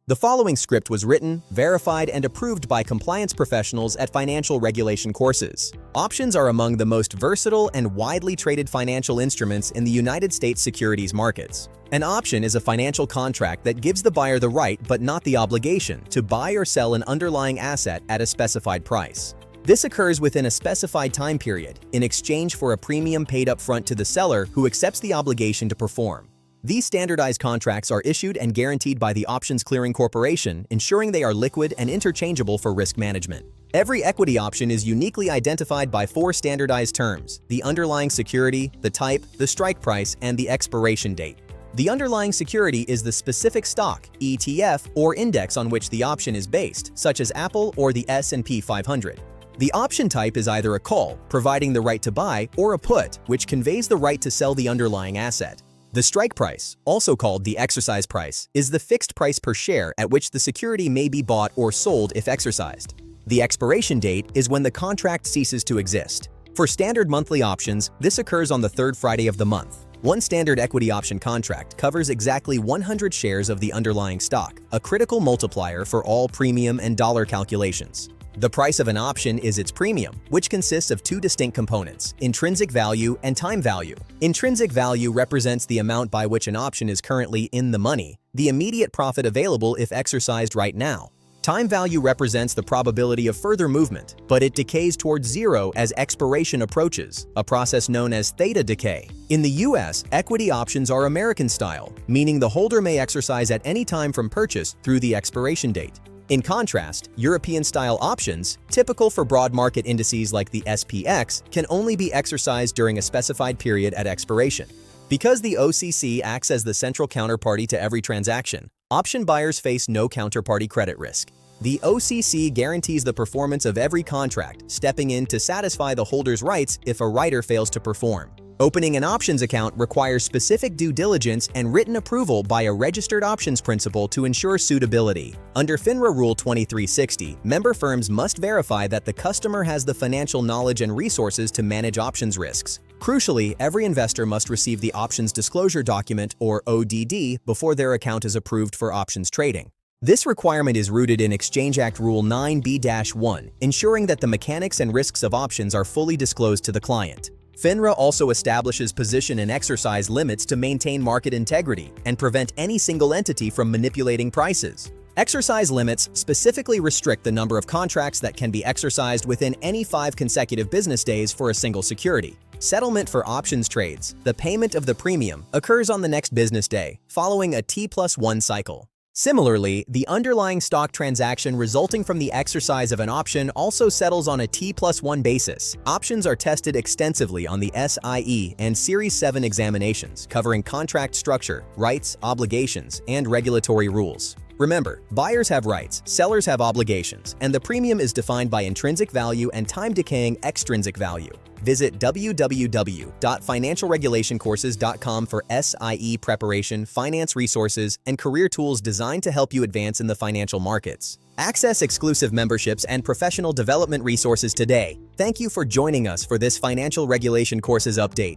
The following script was written, verified, and approved by compliance professionals at financial regulation courses. Options are among the most versatile and widely traded financial instruments in the United States securities markets. An option is a financial contract that gives the buyer the right but not the obligation to buy or sell an underlying asset at a specified price. This occurs within a specified time period in exchange for a premium paid up front to the seller who accepts the obligation to perform. These standardized contracts are issued and guaranteed by the Options Clearing Corporation, ensuring they are liquid and interchangeable for risk management. Every equity option is uniquely identified by 4 standardized terms: the underlying security, the type, the strike price, and the expiration date. The underlying security is the specific stock, ETF, or index on which the option is based, such as Apple or the S&P 500. The option type is either a call, providing the right to buy, or a put, which conveys the right to sell the underlying asset. The strike price, also called the exercise price, is the fixed price per share at which the security may be bought or sold if exercised. The expiration date is when the contract ceases to exist. For standard monthly options, this occurs on the 3rd Friday of the month. One standard equity option contract covers exactly 100 shares of the underlying stock, a critical multiplier for all premium and dollar calculations. The price of an option is its premium, which consists of 2 distinct components: intrinsic value and time value. Intrinsic value represents the amount by which an option is currently in the money, the immediate profit available if exercised right now. Time value represents the probability of further movement, but it decays towards zero as expiration approaches, a process known as theta decay. In the US, equity options are American style, meaning the holder may exercise at any time from purchase through the expiration date. In contrast, European-style options, typical for broad market indices like the SPX, can only be exercised during a specified period at expiration. Because the OCC acts as the central counterparty to every transaction, option buyers face no counterparty credit risk. The OCC guarantees the performance of every contract, stepping in to satisfy the holder's rights if a writer fails to perform. Opening an options account requires specific due diligence and written approval by a registered options principal to ensure suitability. Under FINRA Rule 2360, member firms must verify that the customer has the financial knowledge and resources to manage options risks. Crucially, every investor must receive the Options Disclosure Document, or ODD, before their account is approved for options trading. This requirement is rooted in Exchange Act Rule 9B-1, ensuring that the mechanics and risks of options are fully disclosed to the client. FINRA also establishes position and exercise limits to maintain market integrity and prevent any single entity from manipulating prices. Exercise limits specifically restrict the number of contracts that can be exercised within any 5 consecutive business days for a single security. Settlement for options trades, the payment of the premium, occurs on the next business day, following a T+1 cycle. Similarly, the underlying stock transaction resulting from the exercise of an option also settles on a T+1 basis. Options are tested extensively on the SIE and Series 7 examinations, covering contract structure, rights, obligations, and regulatory rules. Remember, buyers have rights, sellers have obligations, and the premium is defined by intrinsic value and time-decaying extrinsic value. Visit www.financialregulationcourses.com for SIE preparation, finance resources, and career tools designed to help you advance in the financial markets. Access exclusive memberships and professional development resources today. Thank you for joining us for this Financial Regulation Courses update.